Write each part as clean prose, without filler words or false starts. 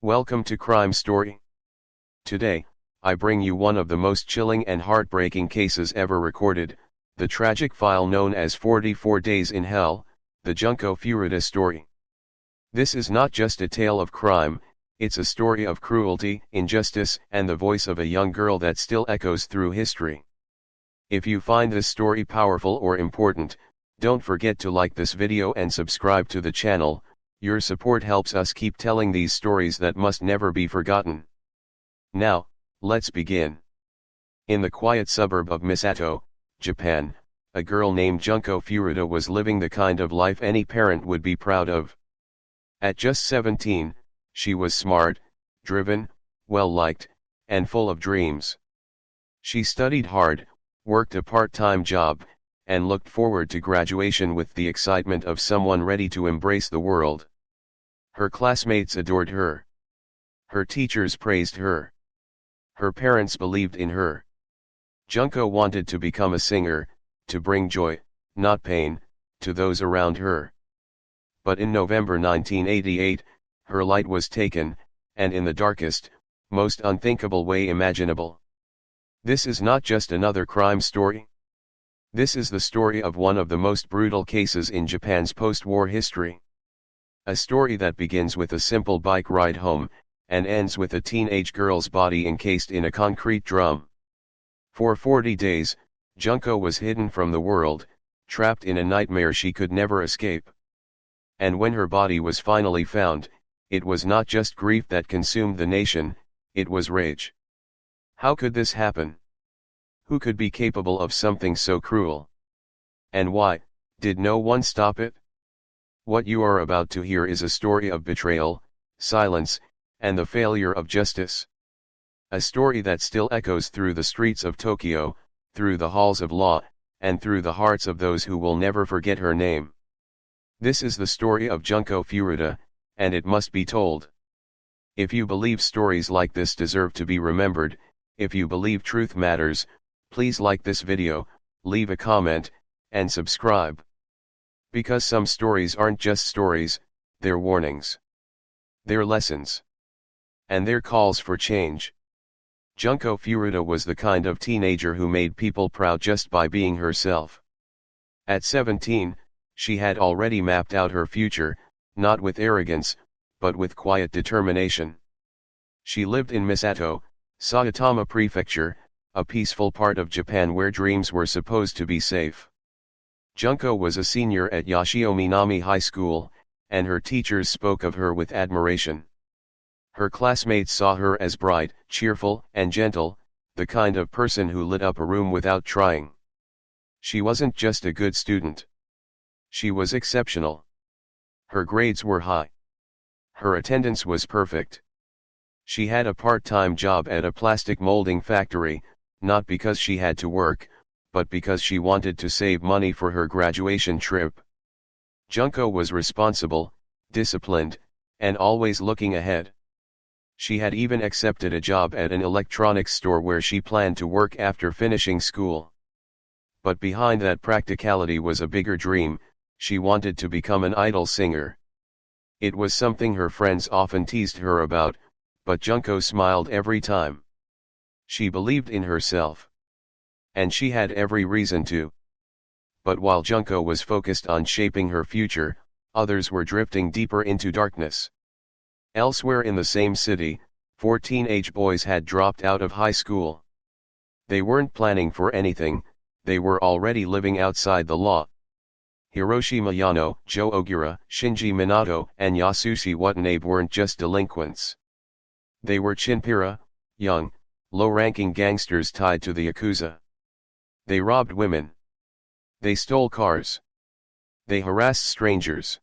Welcome to Crime Story. Today, I bring you one of the most chilling and heartbreaking cases ever recorded, the tragic file known as 44 Days in Hell, the Junko Furuta story. This is not just a tale of crime, it's a story of cruelty, injustice, and the voice of a young girl that still echoes through history. If you find this story powerful or important, don't forget to like this video and subscribe to the channel. Your support helps us keep telling these stories that must never be forgotten. Now, let's begin. In the quiet suburb of Misato, Japan, a girl named Junko Furuta was living the kind of life any parent would be proud of. At just 17, she was smart, driven, well-liked, and full of dreams. She studied hard, worked a part-time job, and looked forward to graduation with the excitement of someone ready to embrace the world. Her classmates adored her. Her teachers praised her. Her parents believed in her. Junko wanted to become a singer, to bring joy, not pain, to those around her. But in November 1988, her light was taken, and in the darkest, most unthinkable way imaginable. This is not just another crime story. This is the story of one of the most brutal cases in Japan's post-war history. A story that begins with a simple bike ride home, and ends with a teenage girl's body encased in a concrete drum. For 40 days, Junko was hidden from the world, trapped in a nightmare she could never escape. And when her body was finally found, it was not just grief that consumed the nation, it was rage. How could this happen? Who could be capable of something so cruel? And why did no one stop it? What you are about to hear is a story of betrayal, silence, and the failure of justice. A story that still echoes through the streets of Tokyo, through the halls of law, and through the hearts of those who will never forget her name. This is the story of Junko Furuta, and it must be told. If you believe stories like this deserve to be remembered, if you believe truth matters, please like this video, leave a comment, and subscribe. Because some stories aren't just stories, they're warnings. They're lessons. And they're calls for change. Junko Furuta was the kind of teenager who made people proud just by being herself. At 17, she had already mapped out her future, not with arrogance, but with quiet determination. She lived in Misato, Saitama Prefecture, a peaceful part of Japan where dreams were supposed to be safe. Junko was a senior at Yashio Minami High School, and her teachers spoke of her with admiration. Her classmates saw her as bright, cheerful, and gentle, the kind of person who lit up a room without trying. She wasn't just a good student. She was exceptional. Her grades were high. Her attendance was perfect. She had a part-time job at a plastic molding factory, not because she had to work, but because she wanted to save money for her graduation trip. Junko was responsible, disciplined, and always looking ahead. She had even accepted a job at an electronics store where she planned to work after finishing school. But behind that practicality was a bigger dream. She wanted to become an idol singer. It was something her friends often teased her about, but Junko smiled every time. She believed in herself. And she had every reason to. But while Junko was focused on shaping her future, others were drifting deeper into darkness. Elsewhere in the same city, 4 teenage boys had dropped out of high school. They weren't planning for anything, they were already living outside the law. Hiroshi Miyano, Joe Ogura, Shinji Minato, and Yasushi Watanabe weren't just delinquents. They were chinpira, young, low-ranking gangsters tied to the Yakuza. They robbed women. They stole cars. They harassed strangers.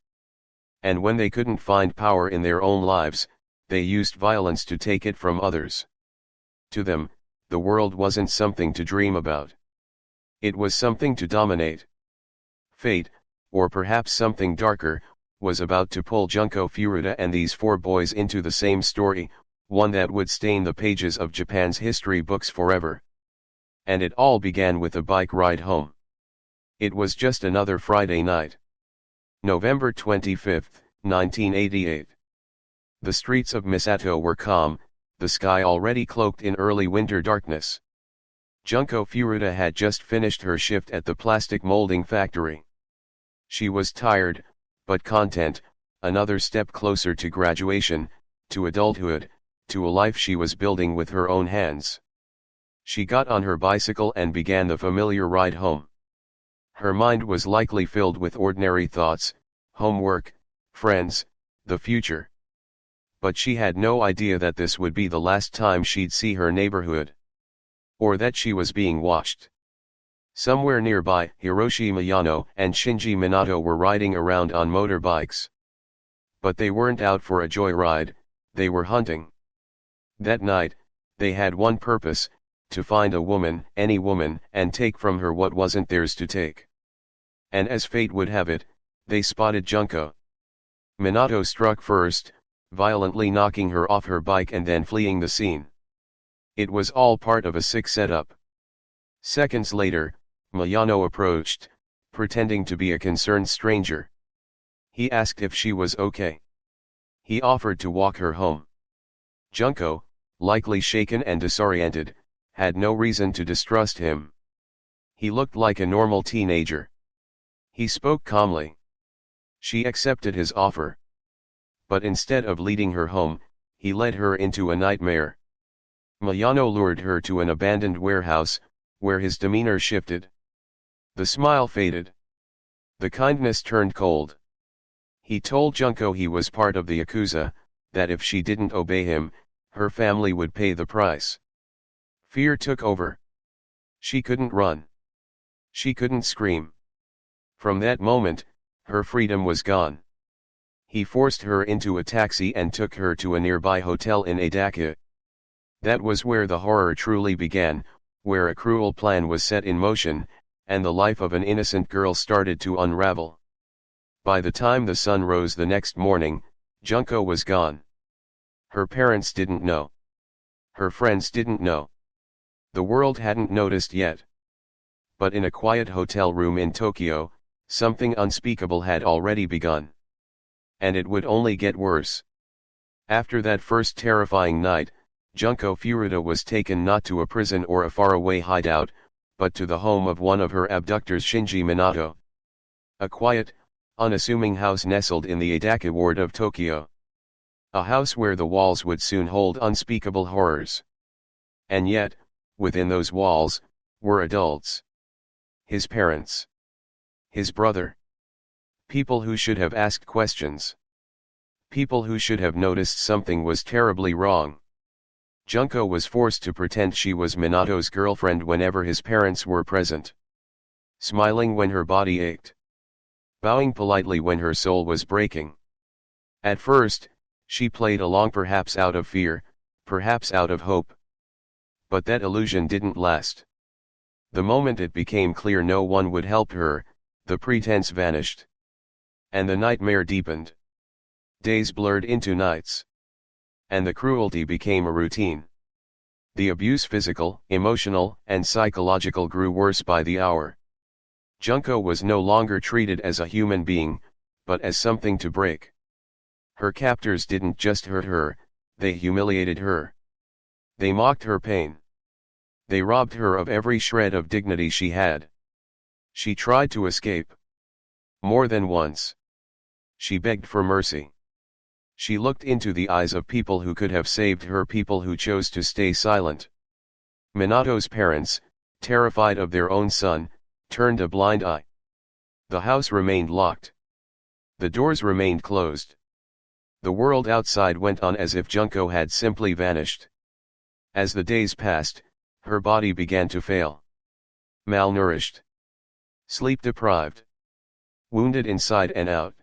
And when they couldn't find power in their own lives, they used violence to take it from others. To them, the world wasn't something to dream about. It was something to dominate. Fate, or perhaps something darker, was about to pull Junko Furuta and these 4 boys into the same story, one that would stain the pages of Japan's history books forever. And it all began with a bike ride home. It was just another Friday night. November 25, 1988. The streets of Misato were calm, the sky already cloaked in early winter darkness. Junko Furuta had just finished her shift at the plastic molding factory. She was tired, but content, another step closer to graduation, to adulthood, to a life she was building with her own hands. She got on her bicycle and began the familiar ride home. Her mind was likely filled with ordinary thoughts, homework, friends, the future. But she had no idea that this would be the last time she'd see her neighborhood. Or that she was being watched. Somewhere nearby, Hiroshi Miyano and Shinji Minato were riding around on motorbikes. But they weren't out for a joyride, they were hunting. That night, they had one purpose, to find a woman, any woman, and take from her what wasn't theirs to take. And as fate would have it, they spotted Junko. Minato struck first, violently knocking her off her bike and then fleeing the scene. It was all part of a sick setup. Seconds later, Miyano approached, pretending to be a concerned stranger. He asked if she was okay. He offered to walk her home. Junko, likely shaken and disoriented, had no reason to distrust him. He looked like a normal teenager. He spoke calmly. She accepted his offer. But instead of leading her home, he led her into a nightmare. Miyano lured her to an abandoned warehouse, where his demeanor shifted. The smile faded. The kindness turned cold. He told Junko he was part of the Yakuza, that if she didn't obey him, her family would pay the price. Fear took over. She couldn't run. She couldn't scream. From that moment, her freedom was gone. He forced her into a taxi and took her to a nearby hotel in Adaka. That was where the horror truly began, where a cruel plan was set in motion, and the life of an innocent girl started to unravel. By the time the sun rose the next morning, Junko was gone. Her parents didn't know. Her friends didn't know. The world hadn't noticed yet. But in a quiet hotel room in Tokyo, something unspeakable had already begun. And it would only get worse. After that first terrifying night, Junko Furuta was taken not to a prison or a faraway hideout, but to the home of one of her abductors, Shinji Minato. A quiet, unassuming house nestled in the Adaka ward of Tokyo. A house where the walls would soon hold unspeakable horrors. And yet, within those walls, were adults. His parents. His brother. People who should have asked questions. People who should have noticed something was terribly wrong. Junko was forced to pretend she was Minato's girlfriend whenever his parents were present. Smiling when her body ached. Bowing politely when her soul was breaking. At first, she played along, perhaps out of fear, perhaps out of hope. But that illusion didn't last. The moment it became clear no one would help her, the pretense vanished. And the nightmare deepened. Days blurred into nights. And the cruelty became a routine. The abuse, physical, emotional, and psychological, grew worse by the hour. Junko was no longer treated as a human being, but as something to break. Her captors didn't just hurt her, they humiliated her. They mocked her pain. They robbed her of every shred of dignity she had. She tried to escape. More than once. She begged for mercy. She looked into the eyes of people who could have saved her, people who chose to stay silent. Minato's parents, terrified of their own son, turned a blind eye. The house remained locked. The doors remained closed. The world outside went on as if Junko had simply vanished. As the days passed, her body began to fail. Malnourished. Sleep-deprived. Wounded inside and out.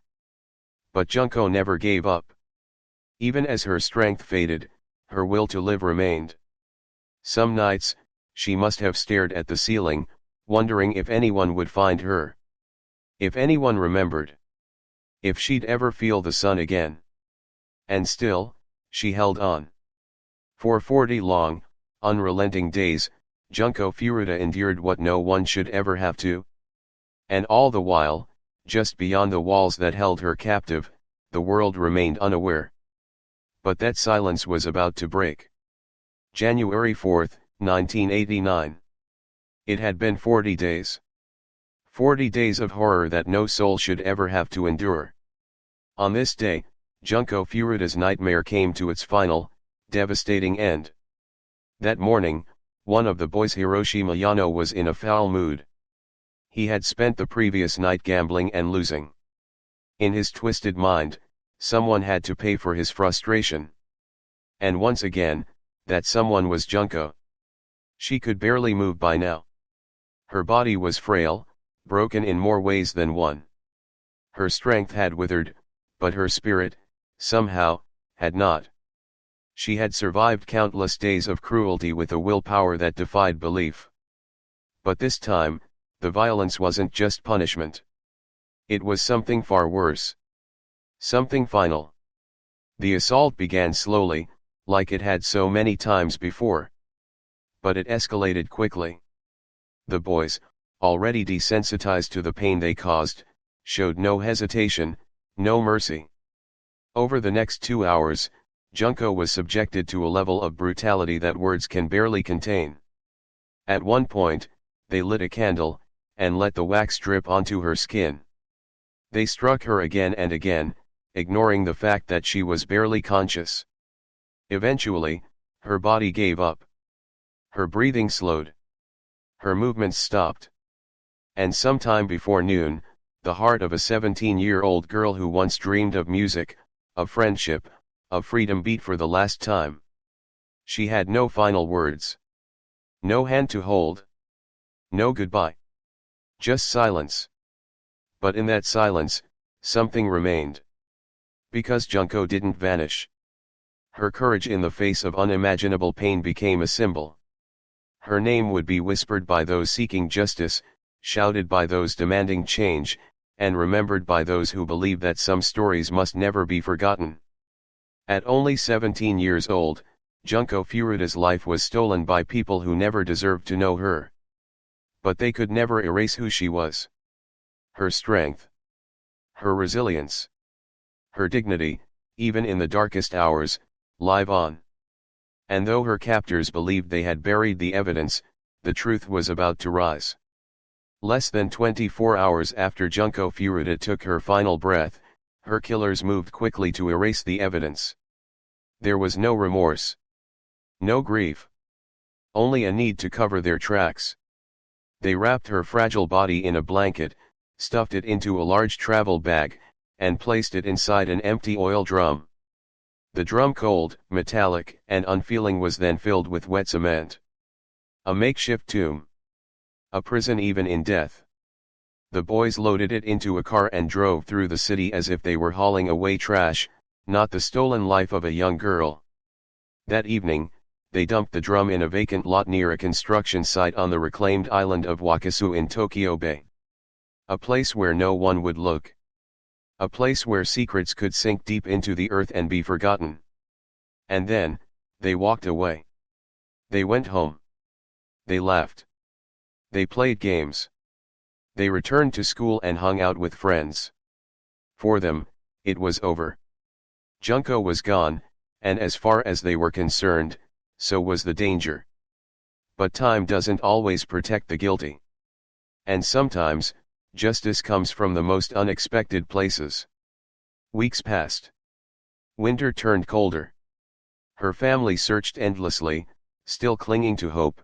But Junko never gave up. Even as her strength faded, her will to live remained. Some nights, she must have stared at the ceiling, wondering if anyone would find her. If anyone remembered. If she'd ever feel the sun again. And still, she held on. For 40 long, unrelenting days, Junko Furuta endured what no one should ever have to. And all the while, just beyond the walls that held her captive, the world remained unaware. But that silence was about to break. January 4, 1989. It had been 40 days. 40 days of horror that no soul should ever have to endure. On this day, Junko Furuta's nightmare came to its final, devastating end. That morning, one of the boys, Hiroshi Miyano, was in a foul mood. He had spent the previous night gambling and losing. In his twisted mind, someone had to pay for his frustration. And once again, that someone was Junko. She could barely move by now. Her body was frail, broken in more ways than one. Her strength had withered, but her spirit, somehow, had not. She had survived countless days of cruelty with a willpower that defied belief. But this time, the violence wasn't just punishment. It was something far worse. Something final. The assault began slowly, like it had so many times before. But it escalated quickly. The boys, already desensitized to the pain they caused, showed no hesitation, no mercy. Over the next 2 hours, Junko was subjected to a level of brutality that words can barely contain. At one point, they lit a candle, and let the wax drip onto her skin. They struck her again and again, ignoring the fact that she was barely conscious. Eventually, her body gave up. Her breathing slowed. Her movements stopped. And sometime before noon, the heart of a 17-year-old girl who once dreamed of music, of friendship, of freedom beat for the last time. She had no final words. No hand to hold. No goodbye. Just silence. But in that silence, something remained. Because Junko didn't vanish. Her courage in the face of unimaginable pain became a symbol. Her name would be whispered by those seeking justice, shouted by those demanding change, and remembered by those who believe that some stories must never be forgotten. At only 17 years old, Junko Furuta's life was stolen by people who never deserved to know her. But they could never erase who she was. Her strength. Her resilience. Her dignity, even in the darkest hours, live on. And though her captors believed they had buried the evidence, the truth was about to rise. Less than 24 hours after Junko Furuta took her final breath, her killers moved quickly to erase the evidence. There was no remorse. No grief. Only a need to cover their tracks. They wrapped her fragile body in a blanket, stuffed it into a large travel bag, and placed it inside an empty oil drum. The drum, cold, metallic, and unfeeling, was then filled with wet cement. A makeshift tomb. A prison even in death. The boys loaded it into a car and drove through the city as if they were hauling away trash, not the stolen life of a young girl. That evening, they dumped the drum in a vacant lot near a construction site on the reclaimed island of Wakasu in Tokyo Bay. A place where no one would look. A place where secrets could sink deep into the earth and be forgotten. And then, they walked away. They went home. They laughed. They played games. They returned to school and hung out with friends. For them, it was over. Junko was gone, and as far as they were concerned, so was the danger. But time doesn't always protect the guilty. And sometimes, justice comes from the most unexpected places. Weeks passed. Winter turned colder. Her family searched endlessly, still clinging to hope.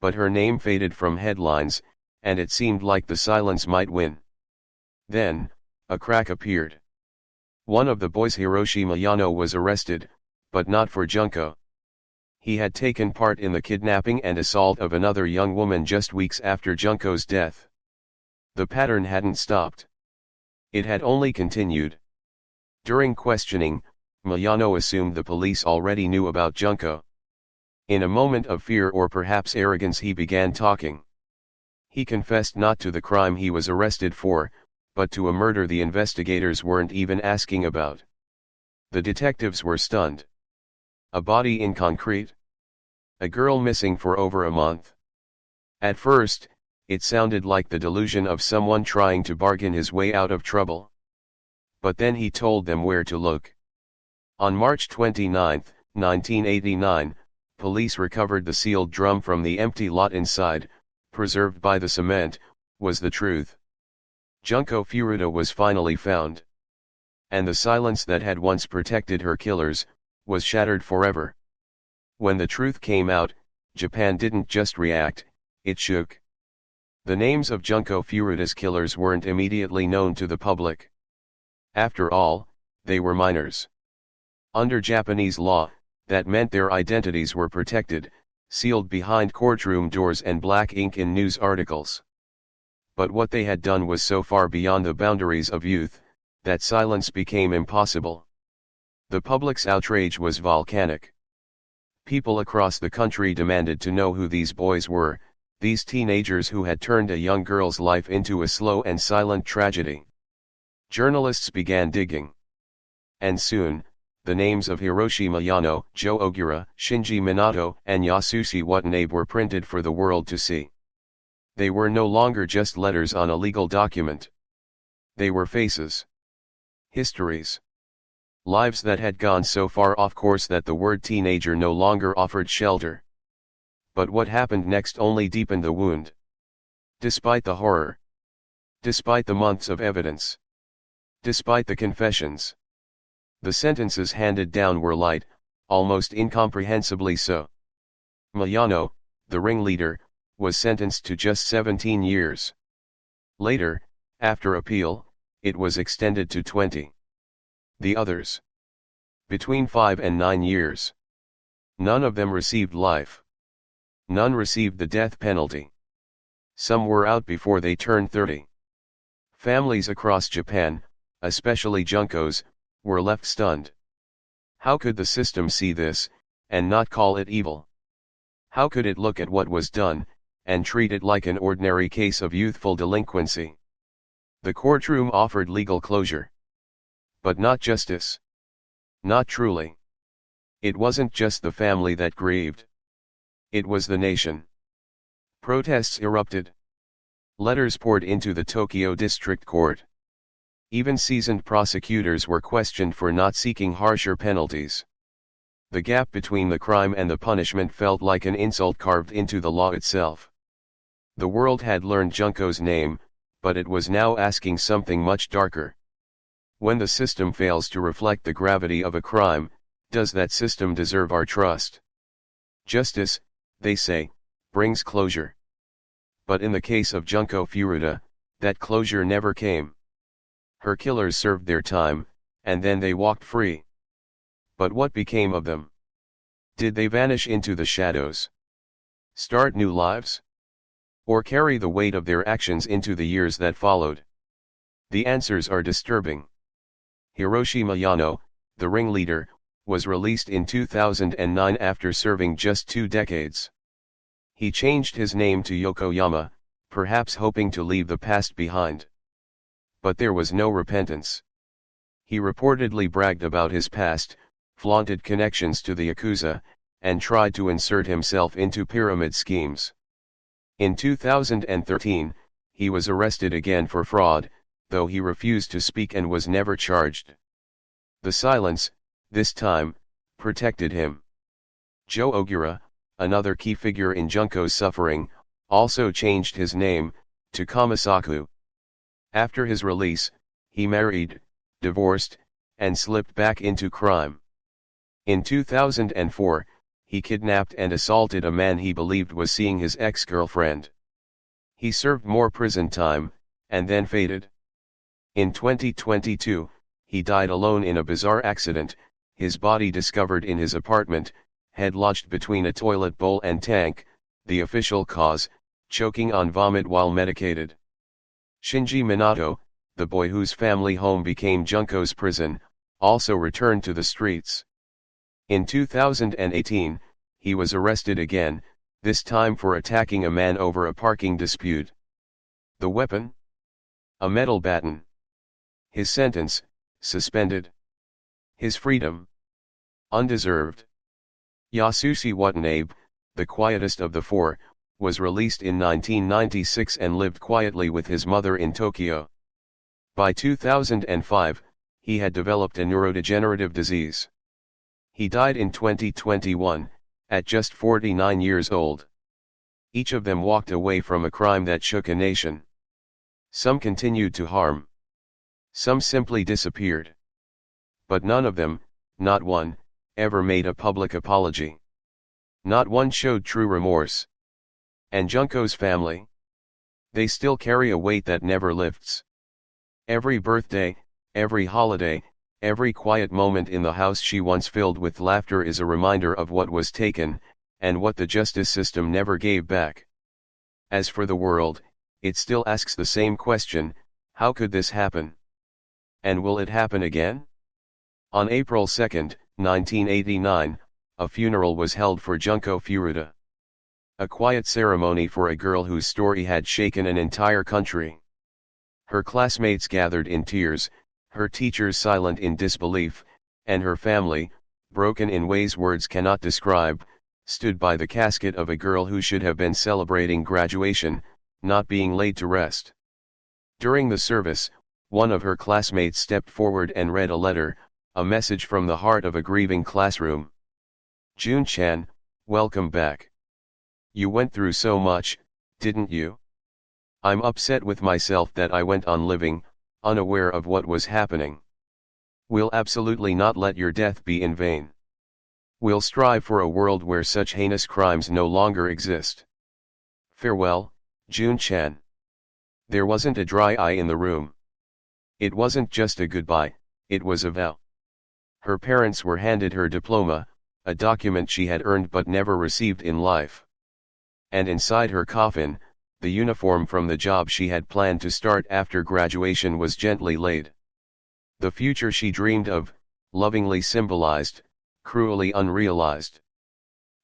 But her name faded from headlines, and it seemed like the silence might win. Then, a crack appeared. One of the boys, Hiroshi Miyano, was arrested, but not for Junko. He had taken part in the kidnapping and assault of another young woman just weeks after Junko's death. The pattern hadn't stopped. It had only continued. During questioning, Miyano assumed the police already knew about Junko. In a moment of fear, or perhaps arrogance, he began talking. He confessed not to the crime he was arrested for, but to a murder the investigators weren't even asking about. The detectives were stunned. A body in concrete? A girl missing for over a month? At first, it sounded like the delusion of someone trying to bargain his way out of trouble. But then he told them where to look. On March 29, 1989, police recovered the sealed drum from the empty lot inside, preserved by the cement, was the truth. Junko Furuta was finally found. And the silence that had once protected her killers, was shattered forever. When the truth came out, Japan didn't just react, it shook. The names of Junko Furuta's killers weren't immediately known to the public. After all, they were minors. Under Japanese law, that meant their identities were protected, sealed behind courtroom doors and black ink in news articles. But what they had done was so far beyond the boundaries of youth, that silence became impossible. The public's outrage was volcanic. People across the country demanded to know who these boys were, these teenagers who had turned a young girl's life into a slow and silent tragedy. Journalists began digging. And soon, the names of Hiroshi Miyano, Joe Ogura, Shinji Minato, and Yasushi Watanabe were printed for the world to see. They were no longer just letters on a legal document. They were faces. Histories. Lives that had gone so far off course that the word teenager no longer offered shelter. But what happened next only deepened the wound. Despite the horror. Despite the months of evidence. Despite the confessions. The sentences handed down were light, almost incomprehensibly so. Miyano, the ringleader, was sentenced to just 17 years. Later, after appeal, it was extended to 20. The others, between 5 and 9 years. None of them received life. None received the death penalty. Some were out before they turned 30. Families across Japan, especially Junkos, were left stunned. How could the system see this, and not call it evil? How could it look at what was done, and treat it like an ordinary case of youthful delinquency? The courtroom offered legal closure. But not justice. Not truly. It wasn't just the family that grieved. It was the nation. Protests erupted. Letters poured into the Tokyo District Court. Even seasoned prosecutors were questioned for not seeking harsher penalties. The gap between the crime and the punishment felt like an insult carved into the law itself. The world had learned Junko's name, but it was now asking something much darker. When the system fails to reflect the gravity of a crime, does that system deserve our trust? Justice, they say, brings closure. But in the case of Junko Furuta, that closure never came. Her killers served their time, and then they walked free. But what became of them? Did they vanish into the shadows? Start new lives? Or carry the weight of their actions into the years that followed? The answers are disturbing. Hiroshi Miyano, the ringleader, was released in 2009 after serving just 2 decades. He changed his name to Yokoyama, perhaps hoping to leave the past behind. But there was no repentance. He reportedly bragged about his past, flaunted connections to the Yakuza, and tried to insert himself into pyramid schemes. In 2013, he was arrested again for fraud, though he refused to speak and was never charged. The silence, this time, protected him. Joe Ogura, another key figure in Junko's suffering, also changed his name, to Kamisaku. After his release, he married, divorced, and slipped back into crime. In 2004, he kidnapped and assaulted a man he believed was seeing his ex-girlfriend. He served more prison time, and then faded. In 2022, he died alone in a bizarre accident, his body discovered in his apartment, head lodged between a toilet bowl and tank, the official cause, choking on vomit while medicated. Shinji Minato, the boy whose family home became Junko's prison, also returned to the streets. In 2018, he was arrested again, this time for attacking a man over a parking dispute. The weapon? A metal baton. His sentence, suspended. His freedom? Undeserved. Yasushi Watanabe, the quietest of the 4, was released in 1996 and lived quietly with his mother in Tokyo. By 2005, he had developed a neurodegenerative disease. He died in 2021, at just 49 years old. Each of them walked away from a crime that shook a nation. Some continued to harm. Some simply disappeared. But none of them, not one, ever made a public apology. Not one showed true remorse. And Junko's family? They still carry a weight that never lifts. Every birthday, every holiday, every quiet moment in the house she once filled with laughter is a reminder of what was taken, and what the justice system never gave back. As for the world, it still asks the same question: how could this happen? And will it happen again? On April 2, 1989, a funeral was held for Junko Furuta. A quiet ceremony for a girl whose story had shaken an entire country. Her classmates gathered in tears, her teachers silent in disbelief, and her family, broken in ways words cannot describe, stood by the casket of a girl who should have been celebrating graduation, not being laid to rest. During the service, one of her classmates stepped forward and read a letter, a message from the heart of a grieving classroom. "Jun-chan, welcome back. You went through so much, didn't you? I'm upset with myself that I went on living, unaware of what was happening. We'll absolutely not let your death be in vain. We'll strive for a world where such heinous crimes no longer exist. Farewell, Jun-chan." There wasn't a dry eye in the room. It wasn't just a goodbye, it was a vow. Her parents were handed her diploma, a document she had earned but never received in life. And inside her coffin, the uniform from the job she had planned to start after graduation was gently laid. The future she dreamed of, lovingly symbolized, cruelly unrealized.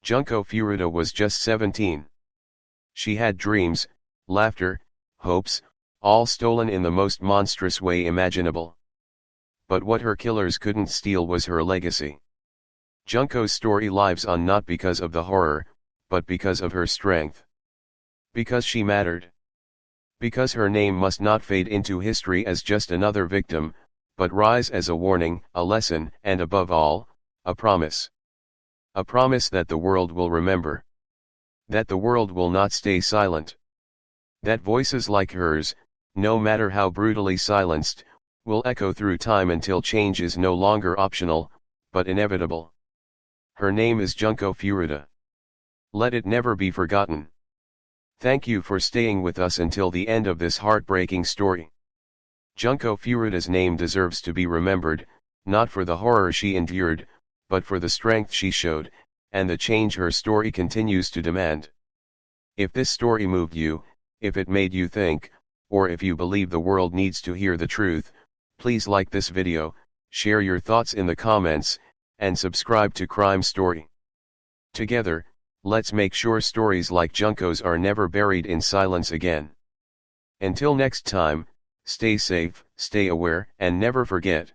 Junko Furuta was just 17. She had dreams, laughter, hopes, all stolen in the most monstrous way imaginable. But what her killers couldn't steal was her legacy. Junko's story lives on not because of the horror, but because of her strength. Because she mattered. Because her name must not fade into history as just another victim, but rise as a warning, a lesson, and above all, a promise. A promise that the world will remember. That the world will not stay silent. That voices like hers, no matter how brutally silenced, will echo through time until change is no longer optional, but inevitable. Her name is Junko Furuta. Let it never be forgotten. Thank you for staying with us until the end of this heartbreaking story. Junko Furuta's name deserves to be remembered, not for the horror she endured, but for the strength she showed, and the change her story continues to demand. If this story moved you, if it made you think, or if you believe the world needs to hear the truth, please like this video, share your thoughts in the comments, and subscribe to Crime Story. Together, let's make sure stories like Junko's are never buried in silence again. Until next time, stay safe, stay aware, and never forget,